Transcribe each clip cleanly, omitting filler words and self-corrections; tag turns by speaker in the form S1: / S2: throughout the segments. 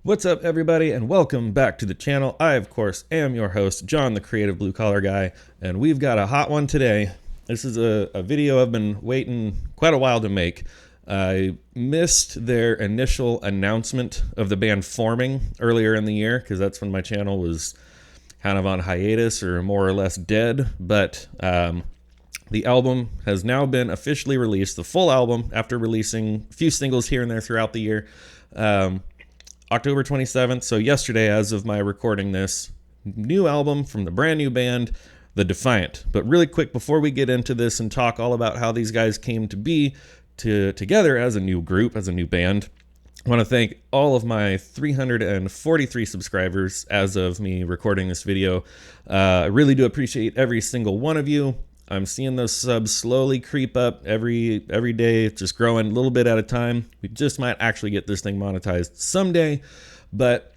S1: What's up, everybody, and welcome back to the channel. I, of course, am your host, John, the creative blue-collar guy, and we've got a hot one today. This is a video I've been waiting quite a while to make. I missed their initial announcement of the band forming earlier in the year, because that's when my channel was kind of on hiatus or more or less dead, but the album has now been officially released, the full album, after releasing a few singles here and there throughout the year. October 27th, so yesterday as of my recording this, new album from the brand new band, The Defiant. But really quick, before we get into this and talk all about how these guys came to be together as a new group, as a new band, I want to thank all of my 343 subscribers as of me recording this video. I really do appreciate every single one of you. I'm seeing those subs slowly creep up every day. It's just growing a little bit at a time. We just might actually get this thing monetized someday. But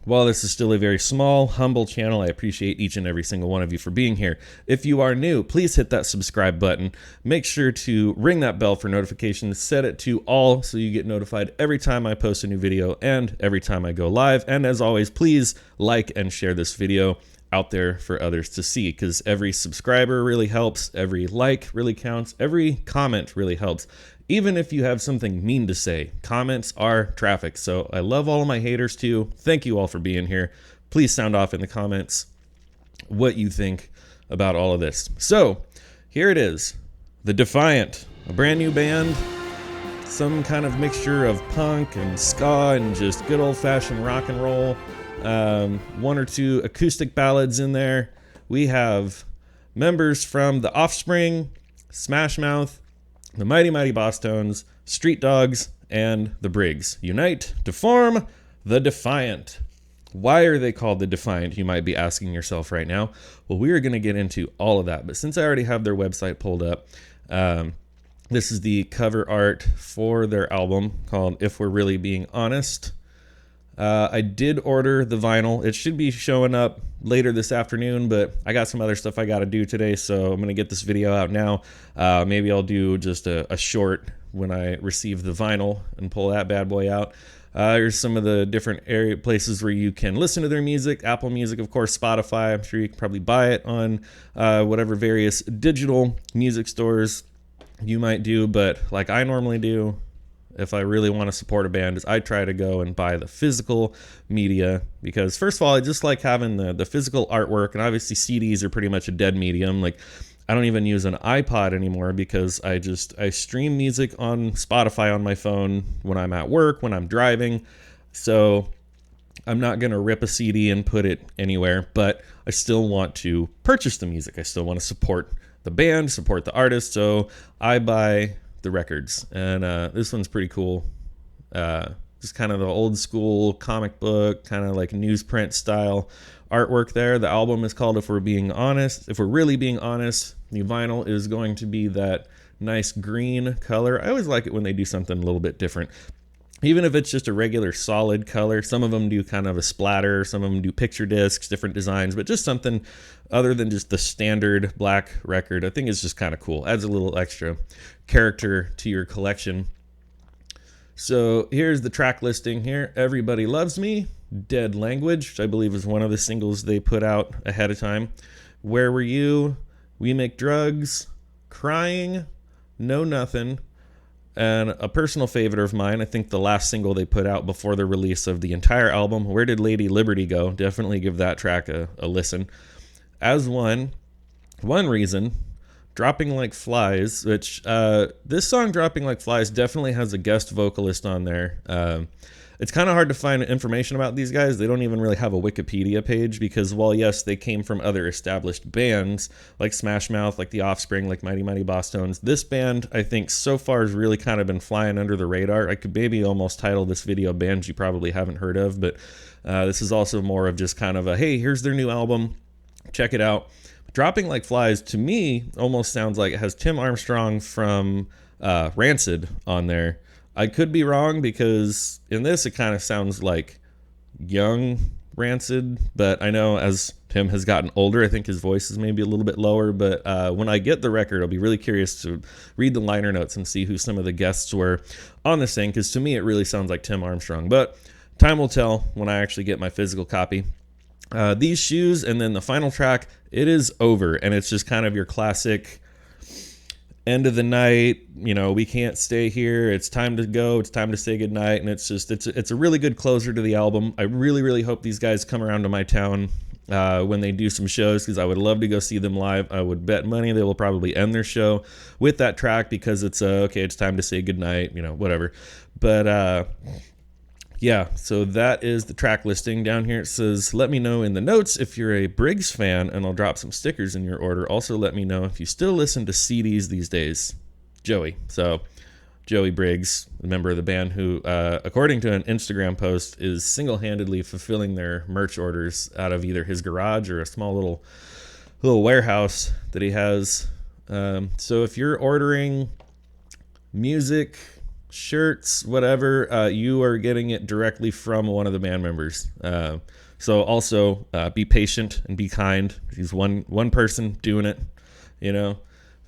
S1: while this is still a very small, humble channel, I appreciate each and every single one of you for being here. If you are new, please hit that subscribe button. Make sure to ring that bell for notifications. Set it to all so you get notified every time I post a new video and every time I go live. And as always, please like and share this video out there for others to see, because every subscriber really helps, every like really counts, every comment really helps. Even if you have something mean to say, comments are traffic. So I love all of my haters too. Thank you all for being here. Please sound off in the comments what you think about all of this. So here it is, The Defiant, a brand new band, some kind of mixture of punk and ska and just good old-fashioned rock and roll. One or two acoustic ballads in there. We have members from the Offspring, Smash Mouth, the Mighty Mighty Bosstones, Street Dogs, and the Briggs unite to form the Defiant. Why are they called the Defiant, you might be asking yourself right now? Well, we are going to get into all of that, but since I already have their website pulled up, this is the cover art for their album called If We're Really Being Honest. I did order the vinyl. It should be showing up later this afternoon, but I got some other stuff I got to do today, so I'm going to get this video out now. Maybe I'll do just a short when I receive the vinyl and pull that bad boy out. Here's some of the different places where you can listen to their music. Apple Music, of course, Spotify. I'm sure you can probably buy it on whatever various digital music stores you might do, but like I normally do, if I really want to support a band, is I try to go and buy the physical media, because first of all, I just like having the physical artwork, and obviously CDs are pretty much a dead medium. Like I don't even use an iPod anymore because I stream music on Spotify on my phone when I'm at work, when I'm driving. So I'm not going to rip a CD and put it anywhere, but I still want to purchase the music. I still want to support the band, support the artist. So I buy the records, and this one's pretty cool. Just kind of the old school comic book, kind of like newsprint style artwork there. The album is called If We're Being Honest. If We're Really Being Honest. The vinyl is going to be that nice green color. I always like it when they do something a little bit different, even if it's just a regular solid color. Some of them do kind of a splatter, some of them do picture discs, different designs, but just something other than just the standard black record. I think it's just kind of cool. Adds a little extra character to your collection. So here's the track listing here. Everybody Loves Me, Dead Language, which I believe is one of the singles they put out ahead of time. Where Were You, We Make Drugs, Crying, Know Nothing, and a personal favorite of mine, I think the last single they put out before the release of the entire album, Where Did Lady Liberty Go? Definitely give that track a listen. As One Reason, Dropping Like Flies, which this song, Dropping Like Flies, definitely has a guest vocalist on there. It's kind of hard to find information about these guys. They don't even really have a Wikipedia page, because while yes, they came from other established bands like Smash Mouth, like the Offspring, like Mighty Mighty Bosstones, this band I think so far has really kind of been flying under the radar. I could maybe almost title this video bands you probably haven't heard of, but this is also more of just kind of a, hey, here's their new album, check it out. Dropping Like Flies, to me, almost sounds like it has Tim Armstrong from Rancid on there. I could be wrong, because in this it kind of sounds like young Rancid, but I know as Tim has gotten older, I think his voice is maybe a little bit lower, but when I get the record, I'll be really curious to read the liner notes and see who some of the guests were on this thing, because to me it really sounds like Tim Armstrong. But time will tell when I actually get my physical copy. These shoes, and then the final track, it is over, and it's just kind of your classic end of the night, we can't stay here, it's time to go, it's time to say goodnight, and it's a really good closer to the album. I really hope these guys come around to my town when they do some shows, because I would love to go see them live. I would bet money they will probably end their show with that track, because it's okay, it's time to say goodnight, whatever. But yeah, so that is the track listing. Down here it says, let me know in the notes if you're a Briggs fan, and I'll drop some stickers in your order. Also, let me know if you still listen to CDs these days. Joey. So, Joey Briggs, a member of the band who, according to an Instagram post, is single-handedly fulfilling their merch orders out of either his garage or a small little warehouse that he has. So if you're ordering music, shirts, whatever, you are getting it directly from one of the band members. So also be patient and be kind. He's one person doing it,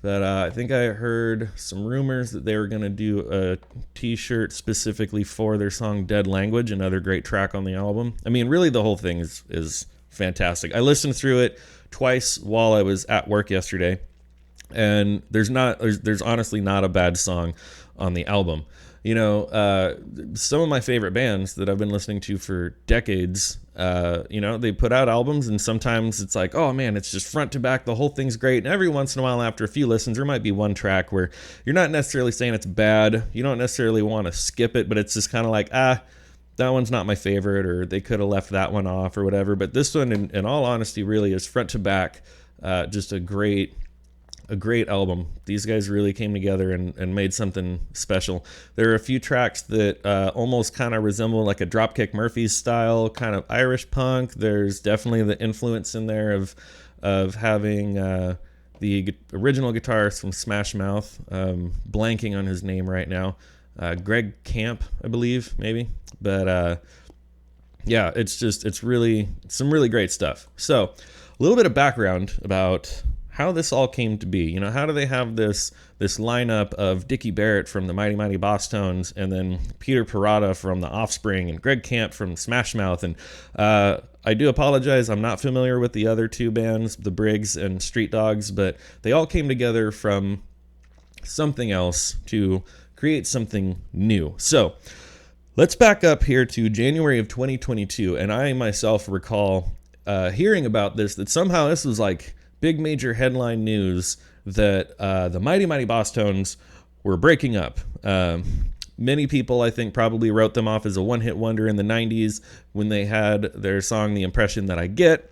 S1: But I think I heard some rumors that they were going to do a t-shirt specifically for their song Dead Language, another great track on the album. I mean, really the whole thing is fantastic. I listened through it twice while I was at work yesterday, and there's honestly not a bad song on the album. Some of my favorite bands that I've been listening to for decades, they put out albums, and sometimes it's like, oh man, it's just front to back, the whole thing's great. And every once in a while, after a few listens, there might be one track where you're not necessarily saying it's bad, you don't necessarily want to skip it, but it's just kind of like, that one's not my favorite, or they could have left that one off or whatever. But this one, in all honesty, really is front to back, just a great album. These guys really came together and made something special. There are a few tracks that almost kind of resemble like a Dropkick Murphys style kind of Irish punk. There's definitely the influence in there of having the original guitarist from Smash Mouth, blanking on his name right now, Greg Camp, I believe, maybe. But yeah, it's really some really great stuff. So a little bit of background about how this all came to be. How do they have this lineup of Dickie Barrett from the Mighty Mighty Bosstones, and then Peter Parada from the Offspring, and Greg Camp from Smash Mouth? And I do apologize, I'm not familiar with the other two bands, the Briggs and Street Dogs, but they all came together from something else to create something new. So let's back up here to January of 2022, and I myself recall hearing about this, that somehow this was like big major headline news that the Mighty Mighty Bosstones were breaking up. Many people, I think, probably wrote them off as a one-hit wonder in the 90s when they had their song The Impression That I Get.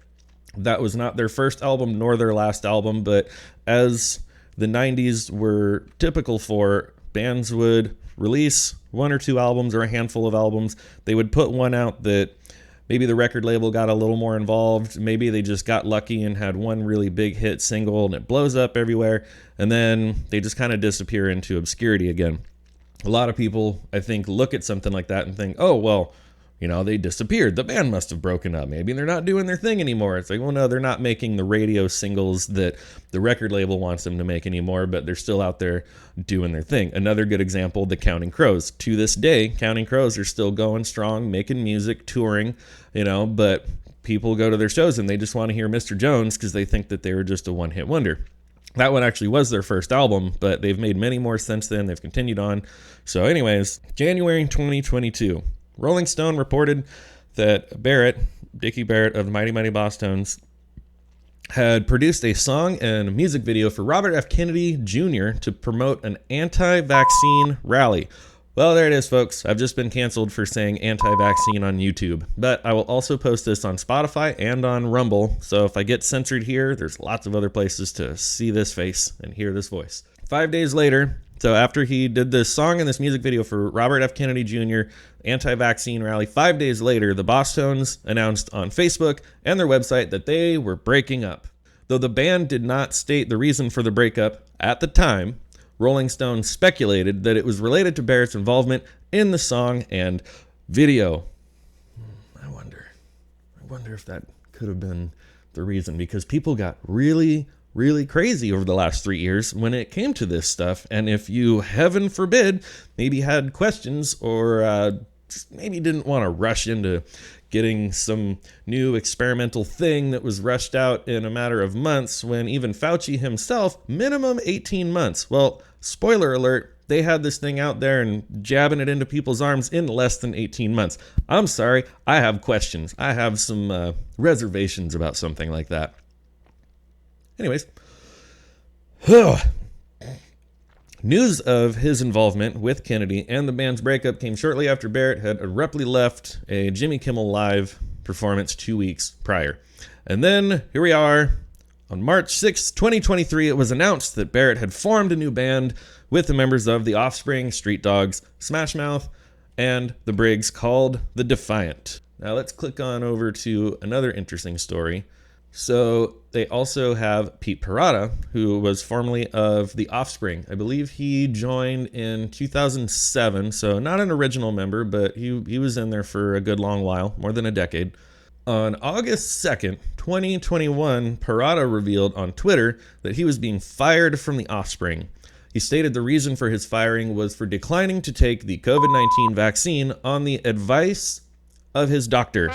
S1: That was not their first album nor their last album, but as the 90s were typical for, bands would release one or two albums or a handful of albums. They would put one out that maybe the record label got a little more involved. Maybe they just got lucky and had one really big hit single and it blows up everywhere. And then they just kind of disappear into obscurity again. A lot of people, I think, look at something like that and think, oh, well, they disappeared. The band must have broken up. Maybe they're not doing their thing anymore. It's like, well, no, they're not making the radio singles that the record label wants them to make anymore, but they're still out there doing their thing. Another good example, the Counting Crows. To this day, Counting Crows are still going strong, making music, touring, but people go to their shows and they just want to hear Mr. Jones because they think that they were just a one-hit wonder. That one actually was their first album, but they've made many more since then. They've continued on. So anyways, January 2022. Rolling Stone reported that Dickie Barrett of the Mighty Mighty Bosstones, had produced a song and a music video for Robert F. Kennedy Jr. to promote an anti-vaccine rally. Well, there it is, folks. I've just been canceled for saying anti-vaccine on YouTube. But I will also post this on Spotify and on Rumble. So if I get censored here, there's lots of other places to see this face and hear this voice. 5 days later, so after he did this song and this music video for Robert F. Kennedy Jr., anti-vaccine rally, 5 days later, the Bosstones announced on Facebook and their website that they were breaking up. Though the band did not state the reason for the breakup at the time, Rolling Stone speculated that it was related to Barrett's involvement in the song and video. I wonder if that could have been the reason, because people got really crazy over the last 3 years when it came to this stuff. And if you, heaven forbid, maybe had questions or just maybe didn't want to rush into getting some new experimental thing that was rushed out in a matter of months when even Fauci himself, minimum 18 months. Well, spoiler alert, they had this thing out there and jabbing it into people's arms in less than 18 months. I'm sorry, I have questions. I have some reservations about something like that. Anyways, news of his involvement with Kennedy and the band's breakup came shortly after Barrett had abruptly left a Jimmy Kimmel Live performance 2 weeks prior. And then here we are. On March 6, 2023, it was announced that Barrett had formed a new band with the members of the Offspring, Street Dogs, Smash Mouth, and the Briggs called the Defiant. Now let's click on over to another interesting story. So they also have Pete Parada, who was formerly of The Offspring. I believe he joined in 2007, so not an original member, but he was in there for a good long while, more than a decade. On August 2nd, 2021, Parada revealed on Twitter that he was being fired from The Offspring. He stated the reason for his firing was for declining to take the COVID-19 vaccine on the advice of his doctor.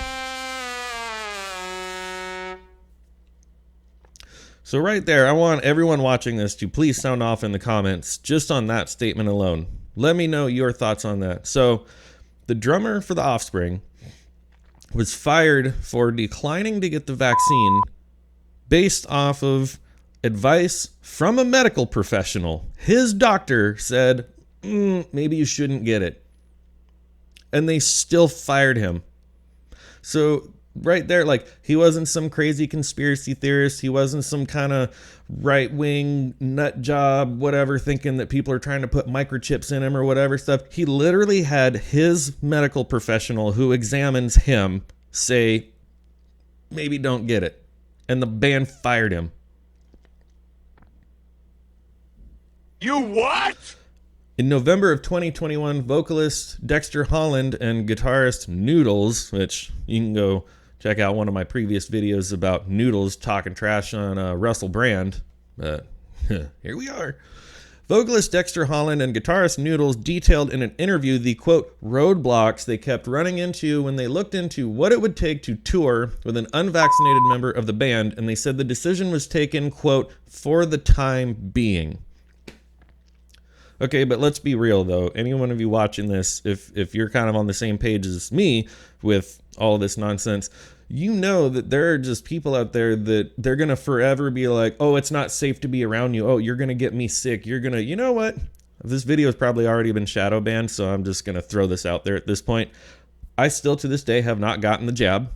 S1: So right there, I want everyone watching this to please sound off in the comments just on that statement alone. Let me know your thoughts on that. So the drummer for The Offspring was fired for declining to get the vaccine based off of advice from a medical professional. His doctor said, maybe you shouldn't get it. And they still fired him. So right there, like, he wasn't some crazy conspiracy theorist. He wasn't some kind of right-wing nut job, whatever, thinking that people are trying to put microchips in him or whatever stuff. He literally had his medical professional who examines him say, maybe don't get it. And the band fired him.
S2: You what?
S1: In November of 2021, vocalist Dexter Holland and guitarist Noodles, which you can go check out one of my previous videos about Noodles talking trash on Russell Brand. Here we are. Vocalist Dexter Holland and guitarist Noodles detailed in an interview the, quote, roadblocks they kept running into when they looked into what it would take to tour with an unvaccinated member of the band, and they said the decision was taken, quote, for the time being. Okay, but let's be real, though. Any one of you watching this, if you're kind of on the same page as me with all this nonsense, you know that there are just people out there that they're going to forever be like, oh, it's not safe to be around you. Oh, you're going to get me sick. You're going to, you know what? This video has probably already been shadow banned, so I'm just going to throw this out there at this point. I still, to this day, have not gotten the jab.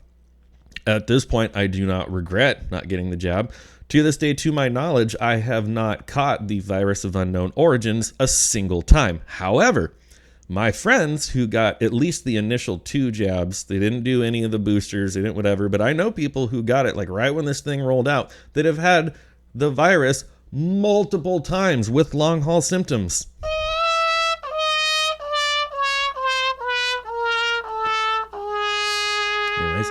S1: At this point, I do not regret not getting the jab. To this day, to my knowledge, I have not caught the virus of unknown origins a single time. However, my friends who got at least the initial 2 jabs, they didn't do any of the boosters, they didn't whatever, but I know people who got it like right when this thing rolled out that have had the virus multiple times with long haul symptoms. Anyways,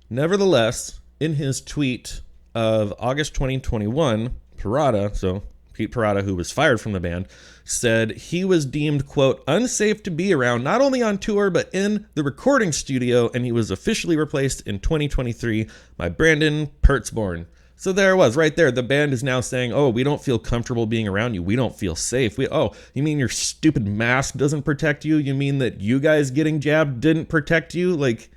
S1: nevertheless, in his tweet of August 2021, Parada, so Pete Parada, who was fired from the band, said he was deemed, quote, unsafe to be around, not only on tour, but in the recording studio, and he was officially replaced in 2023 by Brandon Pertzborn. So there it was, right there. The band is now saying, oh, we don't feel comfortable being around you. We don't feel safe. Oh, you mean your stupid mask doesn't protect you? You mean that you guys getting jabbed didn't protect you? Like,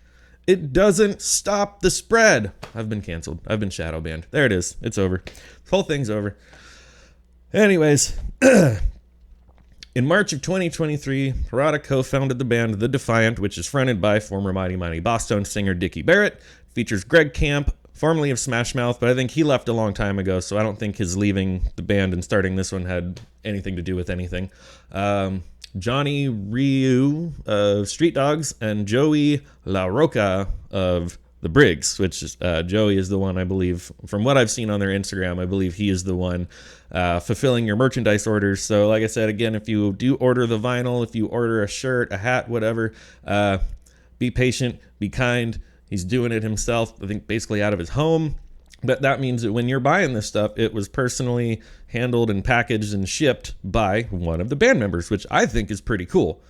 S1: it doesn't stop the spread. I've been canceled. I've been shadow banned. There it is. It's over. This whole thing's over. Anyways, in March of 2023, Parada co-founded the band The Defiant, which is fronted by former Mighty Mighty Bosstones singer Dickie Barrett. Features Greg Camp, formerly of Smash Mouth, but I think he left a long time ago, so I don't think his leaving the band and starting this one had anything to do with anything. Johnny Ryu of Street Dogs, and Joey La Roca of the Briggs, which is Joey is the one, I believe, from what I've seen on their Instagram, I believe he is the one fulfilling your merchandise orders. So like I said, again, if you do order the vinyl, if you order a shirt, a hat, whatever, be patient, be kind. He's doing it himself, I think basically out of his home. But that means that when you're buying this stuff, it was personally handled and packaged and shipped by one of the band members, which I think is pretty cool.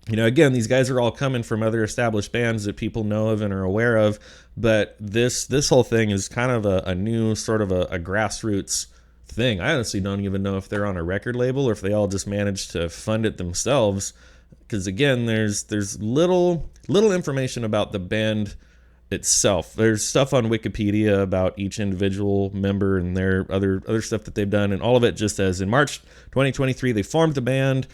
S1: You know, again, these guys are all coming from other established bands that people know of and are aware of, but this whole thing is kind of a new sort of a grassroots thing. I honestly don't even know if they're on a record label or if they all just managed to fund it themselves. Because again, there's little information about the band itself. There's stuff on Wikipedia about each individual member and their other stuff that they've done, and all of it just says in March 2023 they formed the band,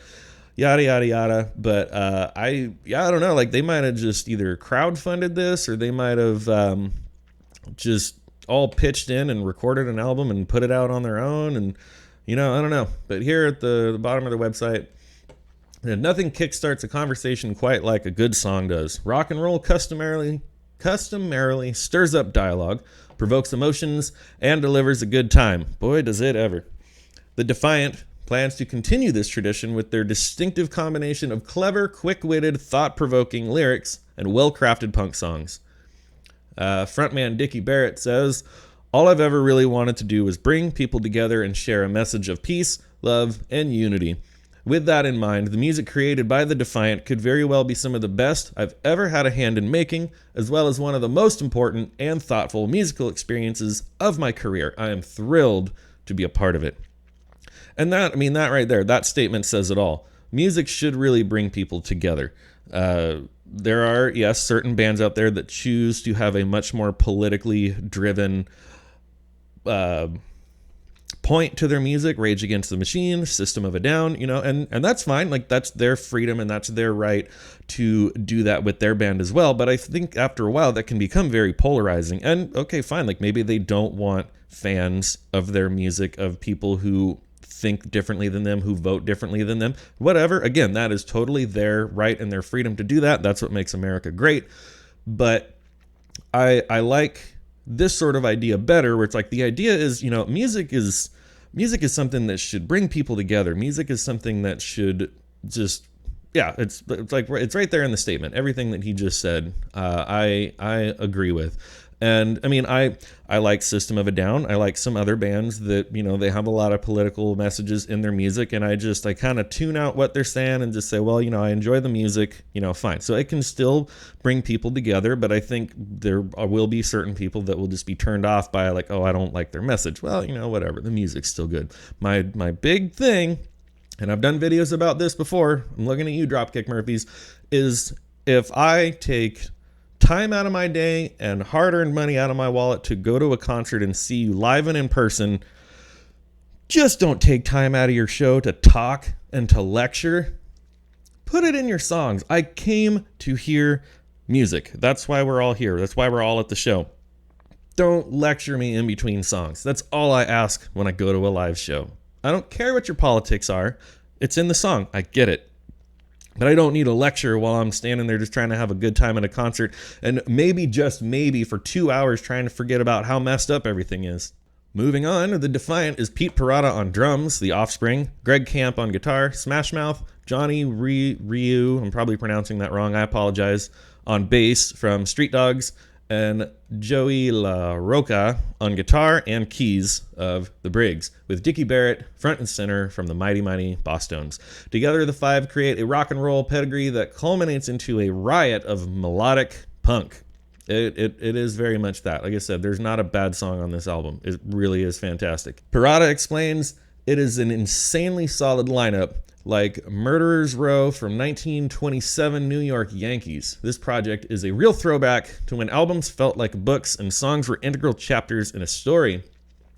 S1: yada yada yada. But I don't know, like they might have just either crowdfunded this or they might have just all pitched in and recorded an album and put it out on their own, and you know, I don't know. But here at the bottom of their website, nothing kickstarts a conversation quite like a good song does. Rock and roll customarily stirs up dialogue, provokes emotions, and delivers a good time. Boy, does it ever. The Defiant plans to continue this tradition with their distinctive combination of clever, quick-witted, thought-provoking lyrics and well-crafted punk songs. Frontman Dickie Barrett says, "All I've ever really wanted to do was bring people together and share a message of peace, love, and unity. With that in mind, the music created by the Defiant could very well be some of the best I've ever had a hand in making, as well as one of the most important and thoughtful musical experiences of my career. I am thrilled to be a part of it." And that right there, that statement says it all. Music should really bring people together. There are, yes, certain bands out there that choose to have a much more politically driven point to their music. Rage Against the Machine, System of a Down, you know, and that's fine. Like, that's their freedom and that's their right to do that with their band as well. But I think after a while that can become very polarizing. And okay, fine, like maybe they don't want fans of their music, of people who think differently than them, who vote differently than them, whatever. Again, that is totally their right and their freedom to do that. That's what makes America great. But I like this sort of idea better, where it's like the idea is, you know, music is something that should bring people together. Music is something that should just, yeah, it's right there in the statement. Everything that he just said, I agree with. And I mean, I like System of a Down. I like some other bands that, you know, they have a lot of political messages in their music, and I kind of tune out what they're saying and just say, well, you know, I enjoy the music, you know, fine. So it can still bring people together, but I think there will be certain people that will just be turned off by like, oh, I don't like their message. Well, you know, whatever, the music's still good. My big thing, and I've done videos about this before, I'm looking at you, Dropkick Murphys, is if I take time out of my day and hard-earned money out of my wallet to go to a concert and see you live and in person, just don't take time out of your show to talk and to lecture. Put it in your songs. I came to hear music. That's why we're all here. That's why we're all at the show. Don't lecture me in between songs. That's all I ask when I go to a live show. I don't care what your politics are. It's in the song. I get it. But I don't need a lecture while I'm standing there just trying to have a good time at a concert and maybe, just maybe, for 2 hours trying to forget about how messed up everything is. Moving on, the Defiant is Pete Parada on drums, The Offspring, Greg Camp on guitar, Smash Mouth, Johnny Ryu, I'm probably pronouncing that wrong, I apologize, on bass from Street Dogs, and Joey La Roca on guitar and keys of the Briggs, with Dickie Barrett front and center from the Mighty Mighty Bosstones. Together, the five create a rock and roll pedigree that culminates into a riot of melodic punk. It is very much that. Like I said, there's not a bad song on this album. It really is fantastic. Parada explains, it is an insanely solid lineup, like Murderers Row from 1927 New York Yankees. This project is a real throwback to when albums felt like books and songs were integral chapters in a story.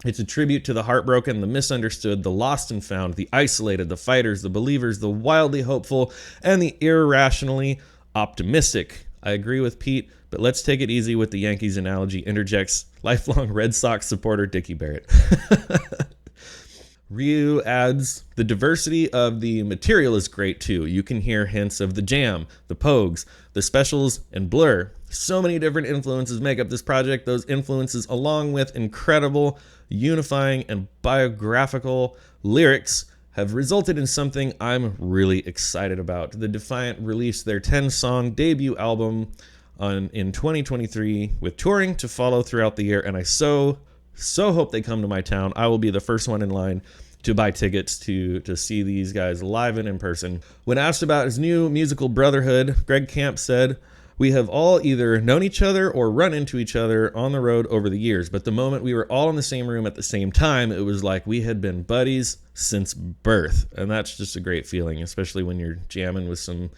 S1: It's a tribute to the heartbroken, the misunderstood, the lost and found, the isolated, the fighters, the believers, the wildly hopeful, and the irrationally optimistic. I agree with Pete, but let's take it easy with the Yankees analogy, interjects lifelong Red Sox supporter Dickie Barrett. Ryu adds, the diversity of the material is great too. You can hear hints of the Jam, the Pogues, the Specials, and Blur. So many different influences make up this project. Those influences, along with incredible, unifying, and biographical lyrics, have resulted in something I'm really excited about. The Defiant released their 10-song debut album in 2023 with touring to follow throughout the year, and I so hope they come to my town. I will be the first one in line to buy tickets to see these guys live and in person. When asked about his new musical brotherhood, Greg Camp said, "We have all either known each other or run into each other on the road over the years, but the moment we were all in the same room at the same time, it was like we had been buddies since birth." And that's just a great feeling, especially when you're jamming with some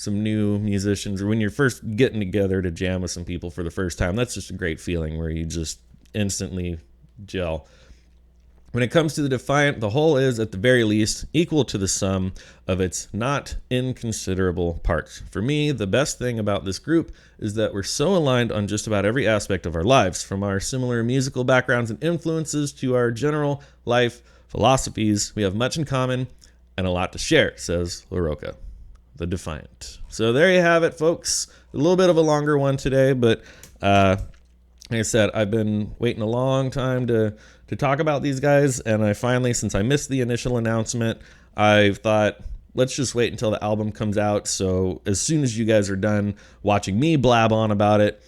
S1: new musicians, or when you're first getting together to jam with some people for the first time. That's just a great feeling where you just instantly gel. When it comes to the Defiant, the whole is, at the very least, equal to the sum of its not inconsiderable parts. For me, the best thing about this group is that we're so aligned on just about every aspect of our lives, from our similar musical backgrounds and influences to our general life philosophies. We have much in common and a lot to share, says LaRocca, the Defiant. So there you have it, folks. A little bit of a longer one today, but like I said, I've been waiting a long time to talk about these guys, and I finally, since I missed the initial announcement, I thought, let's just wait until the album comes out. So as soon as you guys are done watching me blab on about it,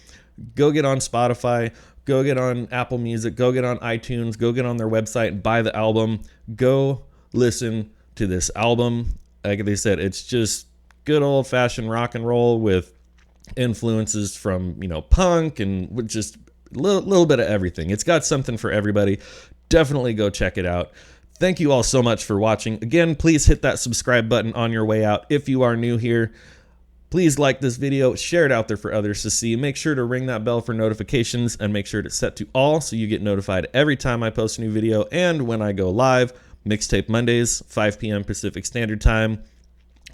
S1: go get on Spotify, go get on Apple Music, go get on iTunes, go get on their website and buy the album. Go listen to this album. Like they said, it's just good old-fashioned rock and roll with influences from, punk and with just little bit of everything. It's got something for everybody. Definitely go check it out. Thank you all so much for watching. Again, please hit that subscribe button on your way out if you are new here. Please like this video, share it out there for others to see. Make sure to ring that bell for notifications and make sure it's set to all so you get notified every time I post a new video and when I go live. Mixtape Mondays, 5 p.m. Pacific Standard Time.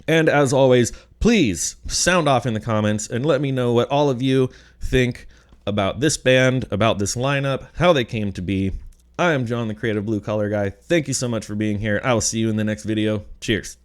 S1: And as always, please sound off in the comments and let me know what all of you think about this band, about this lineup, how they came to be. I am John, the Creative Blue Collar Guy. Thank you so much for being here. I will see you in the next video. Cheers.